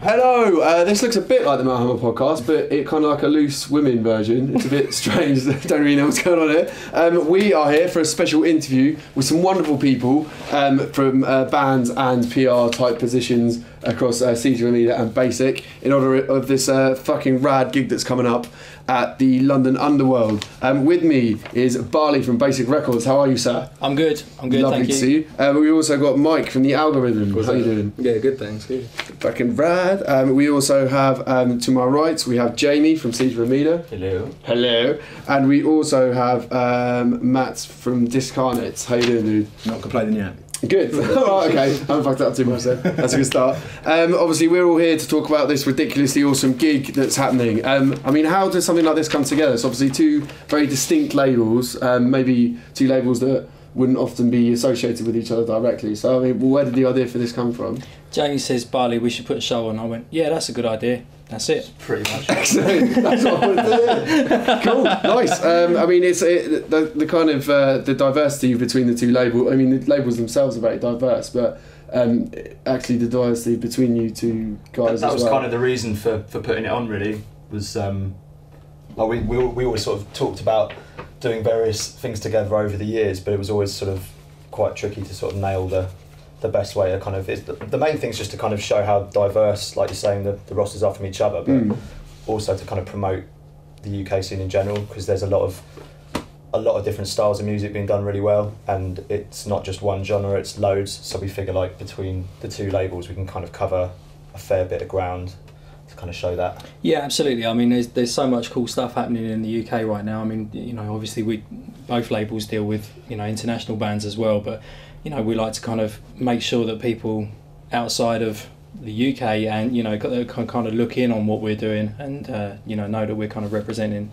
Hello, this looks a bit like the Mount Hammer podcast, but it kind of like a loose women version. It's a bit strange, don't really know what's going on here. We are here for a special interview with some wonderful people from bands and PR type positions across Siege of Amida and Basick in honor of this fucking rad gig that's coming up at the London Underworld. With me is Barley from Basic Records. How are you, sir? I'm good, Lovely thank to see you. We also got Mike from The Algorithm. How are you doing? Yeah, good, thanks. Good. Fucking rad. We also have, to my right, we have Jamie from Siege of Amida. Hello. And we also have Matt from Dyscarnate. How you doing, dude? Not complaining yet. Good. Alright, okay. I haven't fucked up too much then. That's a good start. Obviously, we're all here to talk about this ridiculously awesome gig that's happening. I mean, how does something like this come together? It's obviously two very distinct labels, maybe two labels that wouldn't often be associated with each other directly. So, I mean, where did the idea for this come from? Jamie says, Barley, we should put a show on. I went, yeah, that's a good idea. That's it. Pretty much. Excellent. That's what I wanted to hear. Cool. Nice. I mean, it's the kind of the diversity between the two labels. I mean, the labels themselves are very diverse, but actually the diversity between you two guys that as was well. kind of the reason for putting it on, really, was we always sort of talked about doing various things together over the years, but it was always sort of quite tricky to sort of nail the best way to kind of... The main thing is just to kind of show how diverse, like you're saying, the rosters are from each other, but also to kind of promote the UK scene in general, because there's a lot of different styles of music being done really well, and it's not just one genre, it's loads. So we figure like between the two labels we can kind of cover a fair bit of ground to kind of show that. Yeah, absolutely. I mean, there's so much cool stuff happening in the UK right now. I mean, you know, obviously both labels deal with, you know, international bands as well, but you know, we like to kind of make sure that people outside of the UK and, you know, kind of look in on what we're doing and, you know that we're kind of representing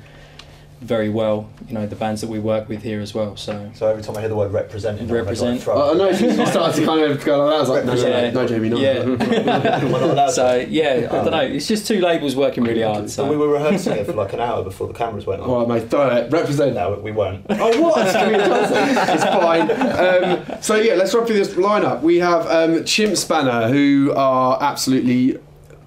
very well, you know, the bands that we work with here as well. So every time I hear the word representing, represent. I know you started to kind of go like that. I was like, no, Jamie, no. Yeah. We're not allowed so yeah, I don't know. It's just two labels working really hard. So we were rehearsing it for like an hour before the cameras went on. All right, mate, throw it. Represent. No, we weren't. Oh, what? It's fine. So yeah, let's run through this lineup. We have Chimpspanner, who are absolutely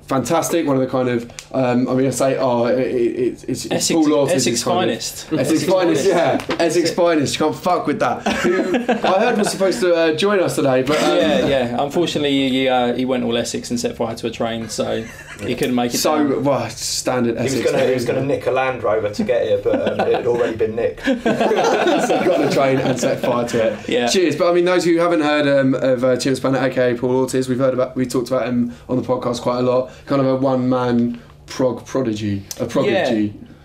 fantastic. One of the kind of I say it's Essex finest. Essex finest, yeah. Essex finest. You can't fuck with that. Who I heard was supposed to join us today, but yeah. Unfortunately, he went all Essex and set fire to a train, so he couldn't make it. So well, standard Essex. He was going to nick a Land Rover to get here, but it had already been nicked. So he got on the train and set fire to it. Yeah. Cheers. But I mean, those who haven't heard of Chimpspanner, aka Paul Ortiz, we talked about him on the podcast quite a lot. Kind of a one-man prodigy.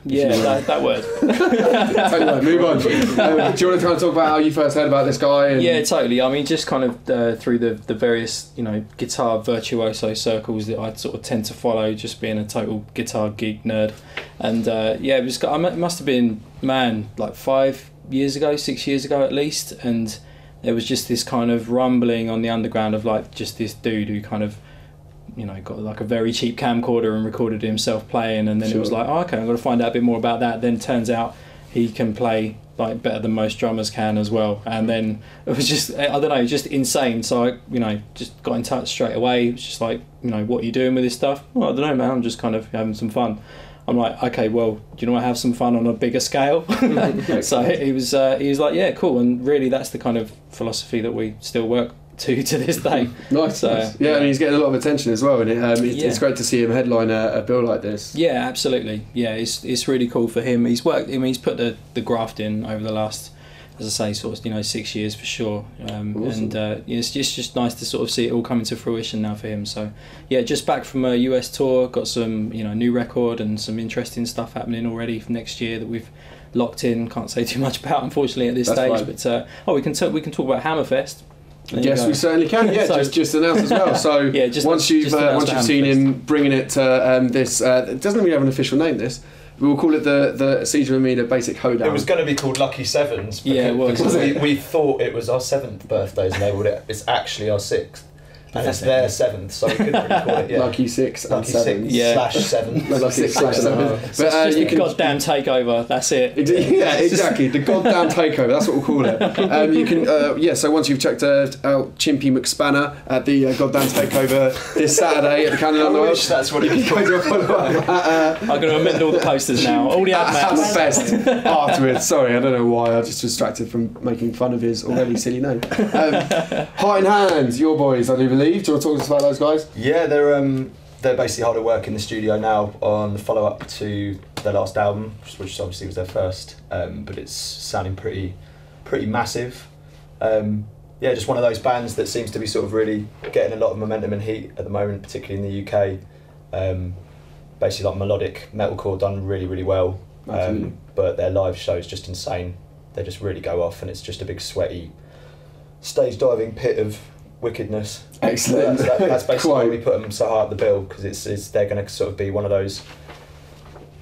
Yeah, that word. Anyway, move on. Do you want to kind of talk about how you first heard about this guy? Yeah, totally. I mean, just kind of through the various, you know, guitar virtuoso circles that I sort of tend to follow, just being a total guitar geek nerd. And it must have been, like 6 years ago at least, and there was just this kind of rumbling on the underground of like just this dude who kind of, you know, got like a very cheap camcorder and recorded himself playing, and then it was like, oh, okay, I'm going to find out a bit more about that. Then it turns out he can play like better than most drummers can as well, and then it was just, I don't know, just insane. So I, you know, just got in touch straight away. It was just like, you know, what are you doing with this stuff? Well, I don't know, man, I'm just kind of having some fun. I'm like, okay, well, do you know what, have some fun on a bigger scale? So he was like, yeah, cool. And really that's the kind of philosophy that we still work to this day. Nice. Yeah, and he's getting a lot of attention as well, and it's great to see him headline a bill like this. Yeah, absolutely. Yeah, it's really cool for him. He's worked. I mean, he's put the graft in over the last, as I say, sort of, you know, 6 years for sure. Awesome. And it's just nice to sort of see it all coming to fruition now for him. So yeah, just back from a US tour, got some, you know, new record and some interesting stuff happening already for next year that we've locked in. Can't say too much about, unfortunately, at this stage. Fine. But we can talk about Hammerfest. Yes, we certainly can. Yeah, so, just announced as well. So yeah, once you've seen him bringing it to this, it doesn't really have an official name. This, we'll call it the Siege of Amida Basic Hoedown. It was going to be called Lucky Sevens. Because we thought it was our 7th birthday, and labelled it. It's actually our 6th. And it's their 7th, so we couldn't really call it. Yeah. Lucky 6 and Lucky 7. 6 slash 7. Lucky 6/7. But just you can goddamn takeover. That's it. Yeah, exactly. The goddamn takeover. That's what we'll call it. You can. So once you've checked out Chimpy McSpanner at the goddamn takeover this Saturday at the Cannon I Underworld. wish that's what it was called. I'm going to amend all the posters now. All the ad That's maps. best afterwards. Sorry, I don't know why. I just distracted from making fun of his already silly name. Heart in Hand, your boys, I do believe. Do you want to talk to us about those guys? Yeah, they're basically hard at work in the studio now on the follow-up to their last album, which obviously was their first, but it's sounding pretty massive. Just one of those bands that seems to be sort of really getting a lot of momentum and heat at the moment, particularly in the UK. Basically, like melodic metalcore done really, really well, but their live show is just insane. They just really go off, and it's just a big sweaty stage diving pit of wickedness. Excellent. That's basically why we put them so high up the bill, because they're going to sort of be one of those.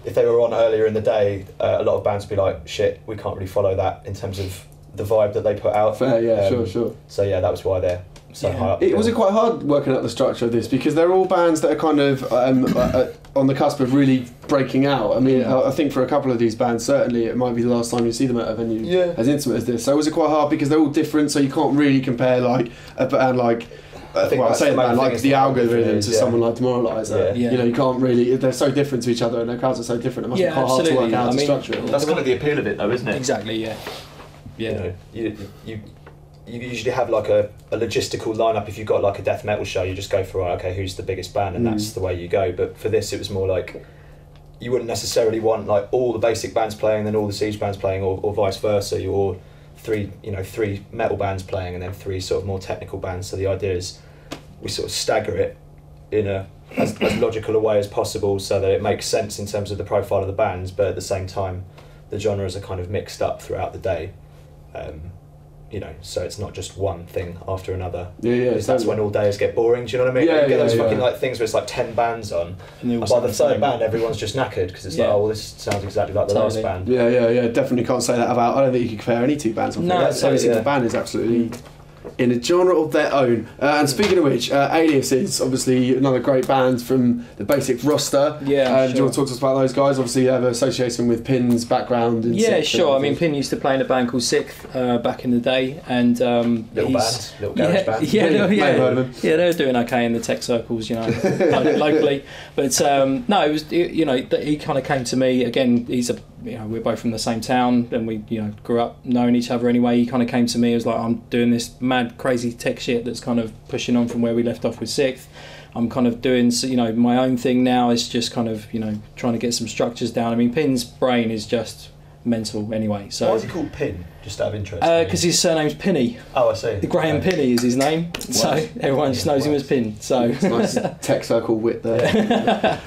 If they were on earlier in the day, a lot of bands would be like, shit, we can't really follow that in terms of the vibe that they put out. Fair, yeah, sure. So yeah, that was why they're so high up. Was it quite hard working out the structure of this, because they're all bands that are kind of on the cusp of really breaking out? I mean, I think for a couple of these bands, certainly it might be the last time you see them at a venue as intimate as this. So was it quite hard because they're all different, so you can't really compare like a band like the Algorithm to someone like Demoraliser. Yeah. You know, you can't really. They're so different to each other, and their cars are so different. It must be quite hard to work out how to structure it. That's kind of the appeal of it, though, isn't it? Exactly. Yeah. Yeah. You usually have like a logistical lineup. If you've got like a death metal show, you just go for who's the biggest band, and that's the way you go. But for this, it was more like you wouldn't necessarily want like all the Basick bands playing, then all the Siege bands playing, or vice versa. Or three metal bands playing, and then 3 sort of more technical bands. So the idea is we sort of stagger it in as logical a way as possible, so that it makes sense in terms of the profile of the bands, but at the same time, the genres are kind of mixed up throughout the day. So it's not just one thing after another. That's when all days get boring. Do you know what I mean? You get those fucking like things where it's like 10 bands on, and by the third band, everyone's just knackered because it's like, oh, well, this sounds exactly like the last band. Yeah. Definitely can't say that about. I don't think you can compare any 2 bands. Every single band is absolutely in a genre of their own. And speaking of which, Aliases, obviously another great band from the Basick roster. Yeah, Do you want to talk to us about those guys? Obviously you have an association with Pin's background. Yeah, sure. I mean, Pin used to play in a band called Sixth back in the day, and little garage band. Yeah, they were doing okay in the tech circles, locally. But no, it was he kind of came to me again. We're both from the same town, and we grew up knowing each other anyway. He kind of came to me. It was like, I'm doing this mad crazy tech shit that's kind of pushing on from where we left off with Sixth. I'm kind of doing my own thing now. Is just kind of trying to get some structures down. I mean, Pin's brain is just mental anyway. So why is he called Pin? Just out of interest. Because his surname's Pinney. Oh, I see. Graham Pinney is his name, so everyone just knows him as Pin. So it's nice tech circle wit there.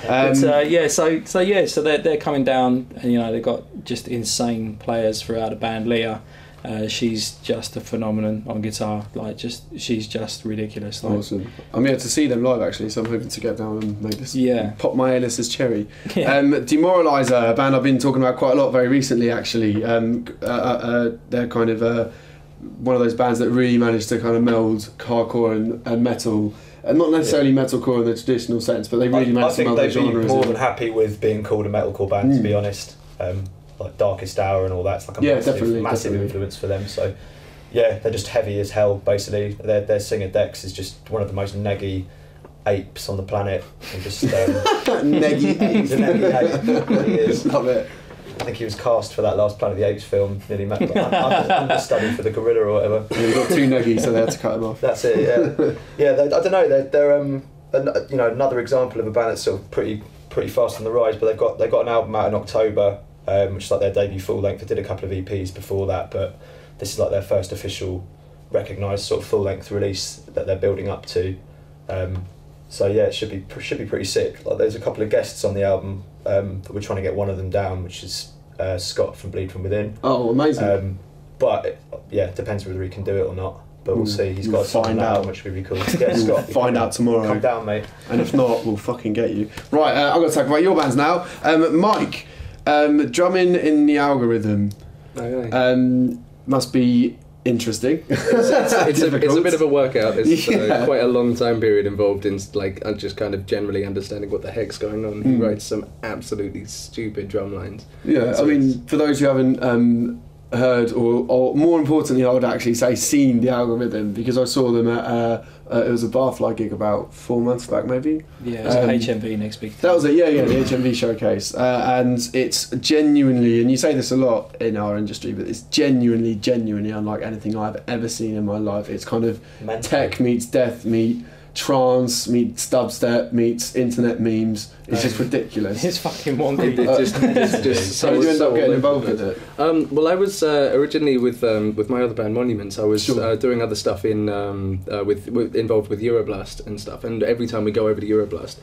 So they're coming down, and they've got just insane players throughout the band. Leah, she's just a phenomenon on guitar. She's just ridiculous. Awesome. I'm here to see them live actually, so I'm hoping to get down and make this pop my Aliases cherry. Demoraliser, a band I've been talking about quite a lot very recently actually. They're kind of one of those bands that really managed to kind of meld hardcore and metal. And not necessarily metalcore in the traditional sense, but they really managed to meld the genre. I think they'd be more than happy with being called a metalcore band, to be honest. Like Darkest Hour and all that's like a massive influence for them. So yeah, they're just heavy as hell basically. Their singer Dex is just one of the most neggy apes on the planet. And just neggy ape. He's a neggy ape. He is. Love it. I think he was cast for that last Planet of the Apes film. Nearly understudy for the gorilla or whatever. Yeah, he got too neggy, so they had to cut him off. That's it. Yeah. I don't know. They're another example of a band that's sort of pretty fast on the rise. But they've got an album out in October, which is like their debut full length. They did a couple of EPs before that, but this is like their first official recognised sort of full length release that they're building up to. So yeah, it should be pretty sick. Like there's a couple of guests on the album that we're trying to get one of them down, which is Scott from Bleed From Within. Oh, amazing! But it depends whether he can do it or not. But we'll see. He's got to find out, which would be cool. Yeah, Scott, find out tomorrow. Come down, mate. And if not, we'll fucking get you. Right, I've got to talk about your bands now. Mike, drumming in the Algorithm must be interesting. It's a bit of a workout. It's Yeah. quite a long time period involved in like just kind of generally understanding what the heck's going on. He writes some absolutely stupid drum lines. Yeah, So I mean, for those who haven't heard, or more importantly, I would actually say seen the algorithm, because I saw them at it was a Barfly gig about 4 months back, maybe. Yeah, it's HMV next week. That was it, yeah, the HMV showcase. And it's genuinely, and you say this a lot in our industry, but it's genuinely unlike anything I've ever seen in my life. It's kind of Mental. tech meets death meet trance meets dubstep meets internet memes. It's just ridiculous. It's fucking wonky. It's just So you end up getting all involved over with the it? Well, I was originally with my other band Monuments. I was Sure. doing other stuff in involved with Euroblast and stuff. And every time we go over to Euroblast,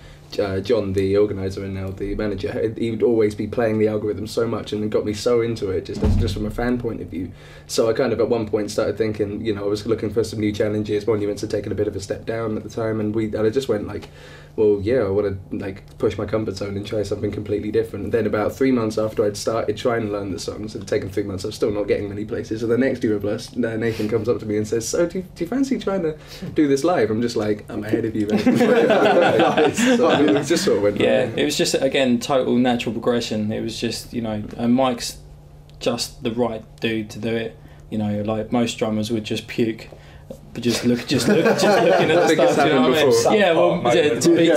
John, the organizer and now the manager, he would always be playing the algorithm so much, and it got me so into it, just from a fan point of view. So I kind of at one point started thinking, I was looking for some new challenges. Monuments had taken a bit of a step down at the time, and I just went like, well, yeah, I want to like push my comfort zone and try something completely different. And then about 3 months after I'd started trying to learn the songs, it had taken 3 months, I was still not getting many places. So the next Euroblast, Nathan comes up to me and says, so do you fancy trying to do this live? I'm just like, I'm ahead of you, mate. So it just sort of went Yeah, it was just, again, total natural progression. It was just, and Mike's just the right dude to do it. Like most drummers would just puke. But just looking at the stuff, you know what I mean? Yeah, well,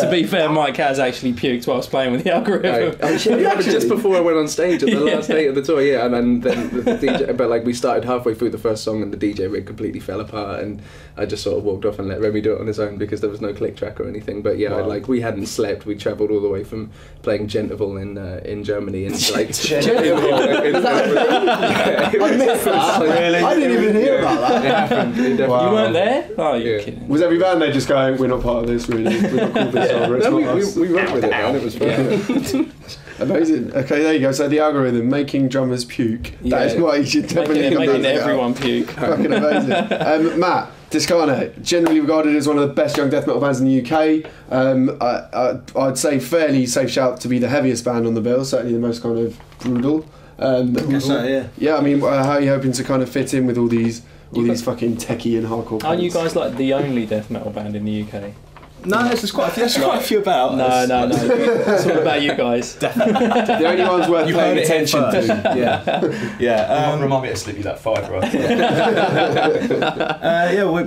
to be fair, Mike has actually puked whilst playing with the algorithm. But just before I went on stage at the last date of the tour, and then the DJ, but like we started halfway through the first song and the DJ rig completely fell apart, and I just sort of walked off and let Remy do it on his own because there was no click track or anything. But yeah, Wow. we hadn't slept. We travelled all the way from playing Gentival in Germany and like I missed that. Really? I didn't even hear about that. It happened. It definitely Wow. You weren't there? Oh, you're Yeah. kidding. Was every band there just going, we're not part of this, really? We're not called this genre, it's No, not us. we went with it, man. It was fun. Amazing. Okay, there you go. So the algorithm, making drummers puke. That is Yeah. why you should definitely Making come back. everyone puke. Fucking amazing. Matt, Discarnate, generally regarded as one of the best young death metal bands in the UK. I'd say fairly safe shout to be the heaviest band on the bill, certainly the most kind of brutal. Guess so, yeah. Yeah, I mean, how are you hoping to kind of fit in with all these fucking techie and hardcore bands? Aren't you guys like the only death metal band in the UK? No, there's quite a few about. No. It's all about you guys. The only ones worth You paying heard it here attention first. to. Yeah. Remind me to slip you that fibre. Right?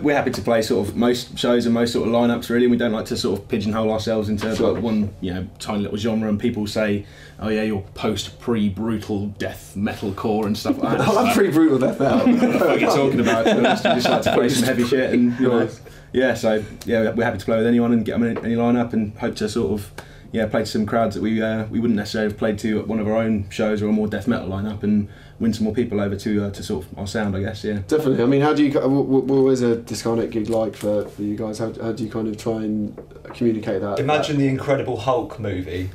We're happy to play sort of most shows and most sort of lineups really. And we don't like to sort of pigeonhole ourselves into Sure. like one tiny little genre. And people say, oh yeah, you're pre-brutal death metalcore and stuff like that. I'm pretty brutal death metal. What you're talking about? To be honest. We just like to play some heavy shit and Nice. we're happy to play with anyone and get them in any lineup and hope to sort of play to some crowds that we wouldn't necessarily have played to at one of our own shows or a more death metal lineup and win some more people over to sort of our sound, I guess. Yeah. Definitely. I mean, how do you? What is a Discarnate gig like for you guys? How do you kind of try and communicate that? Imagine the Incredible Hulk movie.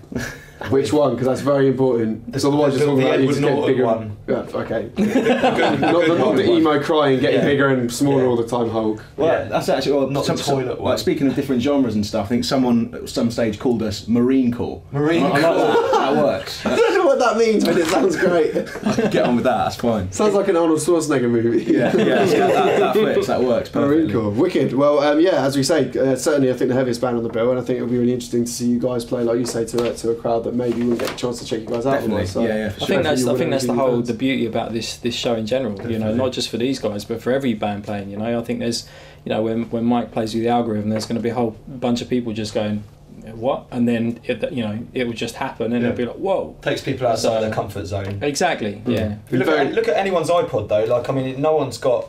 Which one? Because that's very important. Because otherwise, you're talking about you to get bigger. one. Yeah, okay. not the emo crying, getting bigger and smaller all the time. Hulk. Well, that's actually Not the toilet one. Like speaking of different genres and stuff, I think someone at some stage called us Marine Corps. Marine I like that. That works. I don't know what that means, but it sounds great. Get on with that. That's fine. Sounds like an Arnold Schwarzenegger movie. Yeah, that fits. That works perfectly. Marine Corps, wicked. Well, as we say, certainly I think the heaviest band on the bill, and I think it'll be really interesting to see you guys play, like you say, to a crowd that maybe wouldn't get a chance to check you guys out. Definitely. So Yeah, for sure. I think that's the whole fans. the beauty about this show in general. Not just for these guys, but for every band playing. I think there's when Mike plays with the algorithm, there's going to be a whole bunch of people just going, what? And then it will just happen, and it'll be like, whoa. Takes people outside their comfort zone. Exactly. Yeah. If you look at anyone's iPod though, like I mean, no one's got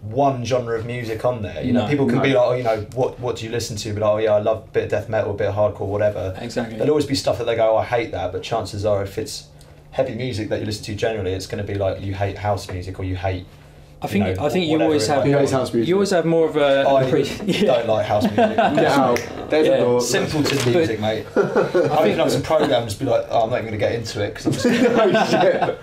one genre of music on there. People can be like, what do you listen to? Be like, oh yeah, I love a bit of death metal, a bit of hardcore, whatever. Exactly. There'll always be stuff that they go, oh, I hate that, but chances are if it's heavy music that you listen to generally, it's going to be like you hate house music or you hate. I think you whatever always it have. might be. house music. You always have more of a. I don't like house music. Get out. There's Yeah. a door. Simpleton music, mate. I think like some programs be like, oh, I'm not even going to get into it because I'm just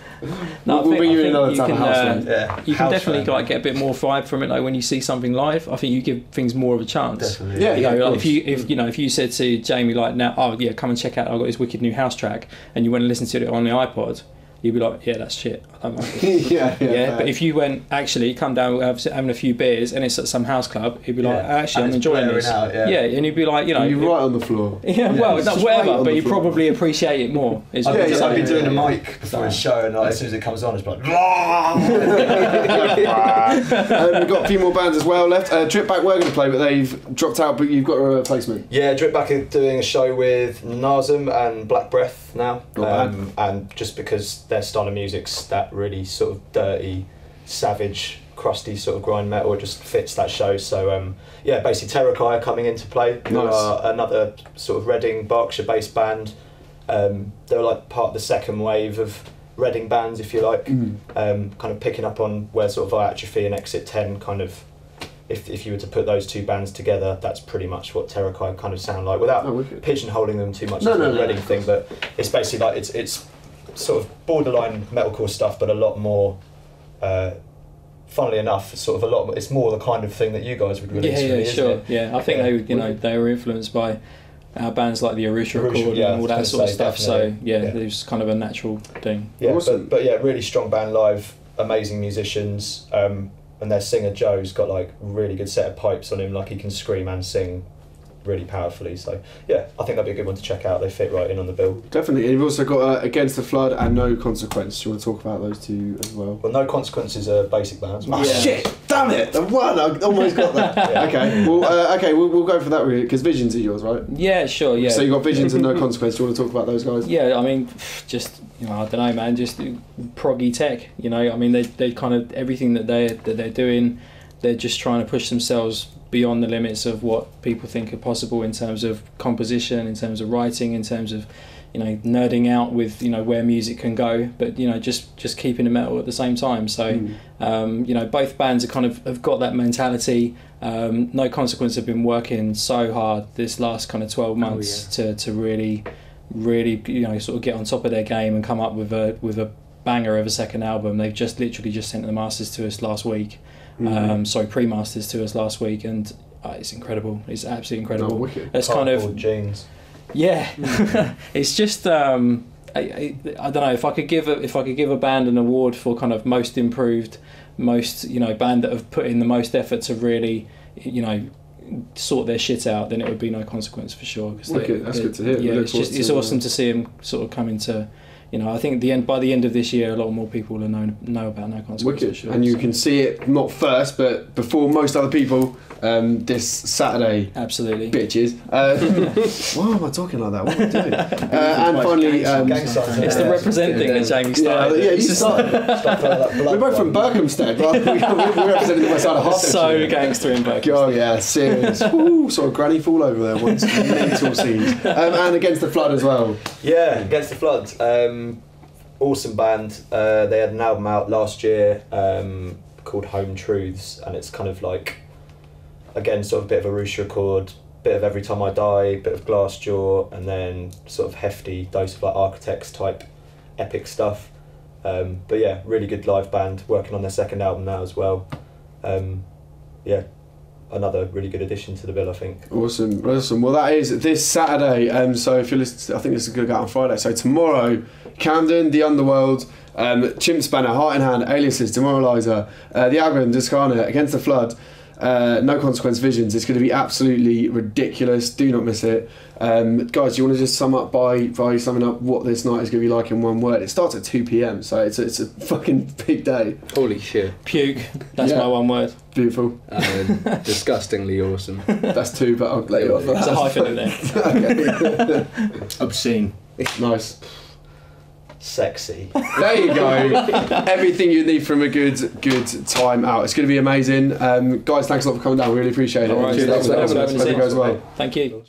No, We'll bring you in another you time, can, a house band. you can House definitely band. get a bit more vibe from it. Like when you see something live, I think you give things more of a chance. Definitely. Yeah, Like of if you said to Jamie like now, oh yeah, come and check out, I've got this wicked new house track, and you went and listened to it on the iPod, you'd be like, yeah, that's shit. I don't like it. yeah. But if you went, actually, come down, having a few beers, and it's at some house club, you'd be like, actually, I'm enjoying this. Out, and you'd be like, you know, you're right on the floor. Yeah, well, not whatever, but you probably appreciate it more. I've been doing a mic before a show, and like, as soon as it comes on, it's like. We've got a few more bands as well left. Drip Back were going to play, but they've dropped out. But you've got a replacement. Yeah, Drip Back are doing a show with Nazem and Black Breath now, and just because their style of music's that really sort of dirty, savage, crusty sort of grind metal, it just fits that show. So basically Terrakai are coming into play. Who are another sort of Reading, Berkshire based band. They're like part of the second wave of Reading bands, if you like, kind of picking up on where sort of Atrophy and Exit 10 kind of, if you were to put those two bands together, that's pretty much what Terrakai kind of sound like, without pigeonholing them too much into the Reading thing. But it's basically like it's sort of borderline metalcore stuff, but a lot more. Funnily enough, sort of a lot. It's more the kind of thing that you guys would release. Yeah, really, sure. isn't it? Yeah, I think they were influenced by bands like the Arusha Record and all that sort of stuff. Definitely. So it was kind of a natural thing. Yeah, awesome. but really strong band live, amazing musicians, and their singer Joe's got like really good set of pipes on him, like he can scream and sing really powerfully. So yeah, I think that'd be a good one to check out. They fit right in on the bill. Definitely. And you've also got Against the Flood and No Consequence. Do you want to talk about those two as well? Well, No Consequences are Basic bands. Oh shit! Damn it! The one I almost got that. Okay. Well, we'll go for that really, because Visions are yours, right? Yeah, sure. Yeah. So you got Visions and No Consequence. Do you want to talk about those guys? Yeah, I mean, just I don't know, man. Just proggy tech. I mean, they kind of everything that they're doing, they're just trying to push themselves beyond the limits of what people think are possible in terms of composition, in terms of writing, in terms of nerding out with where music can go, but just keeping it metal at the same time. So both bands are kind of have got that mentality. No Consequence have been working so hard this last kind of 12 months to really sort of get on top of their game and come up with a banger of a second album. They've just literally just sent the masters to us last week. Pre-masters to us last week, and it's incredible. It's absolutely incredible. It's kind of jeans. Yeah, it's just I don't know if I could give a band an award for kind of most improved, most band that have put in the most effort to really sort their shit out, then it would be No Consequence for sure. That's good to hear. Yeah, it's awesome to see them sort of come into. I think by the end of this year, a lot more people will know about No Consequence. Wicked. Sure. And you can see it not first, but before most other people this Saturday. Absolutely. Bitches. Why am I talking like that? What am I doing? And finally, it's the represent thing that Jamie started. Yeah, you started. We're both from Berkhamsted, right? We're representing the west side of Hertfordshire. So gangster in Berkhamsted. Oh yeah, serious. Woo, saw a granny fall over there once. Mental scenes. And Against the Flood as well. Yeah, Against the Flood. Awesome band. They had an album out last year called Home Truths, and it's kind of like, again, sort of a bit of a Arusha Record, bit of Every Time I Die, bit of Glassjaw, and then sort of hefty dose of like Architects type epic stuff. But yeah, really good live band, working on their second album now as well. Another really good addition to the bill, I think. Awesome. Well, that is this Saturday. So if you're listening, I think this is going to go out on Friday. So tomorrow, Camden, The Underworld, Chimpspanner, Heart in Hand, Aliases, Demoraliser, the algorithm, Discarnate, Against the Flood, No Consequence, Visions. It's going to be absolutely ridiculous. Do not miss it. Guys, do you want to just sum up by summing up what this night is going to be like in one word? It starts at 2 p.m, so it's a fucking big day. Holy shit. Puke. That's my one word. Beautiful. Disgustingly awesome. That's two, but I'll let you off. There's a hyphen in there. Okay. Obscene. Nice. Sexy. There you go. Everything you need from a good time out. It's going to be amazing. Guys, thanks a lot for coming down. We really appreciate it. All right, Cheers. thanks for having us. Hope it goes well. Thank you.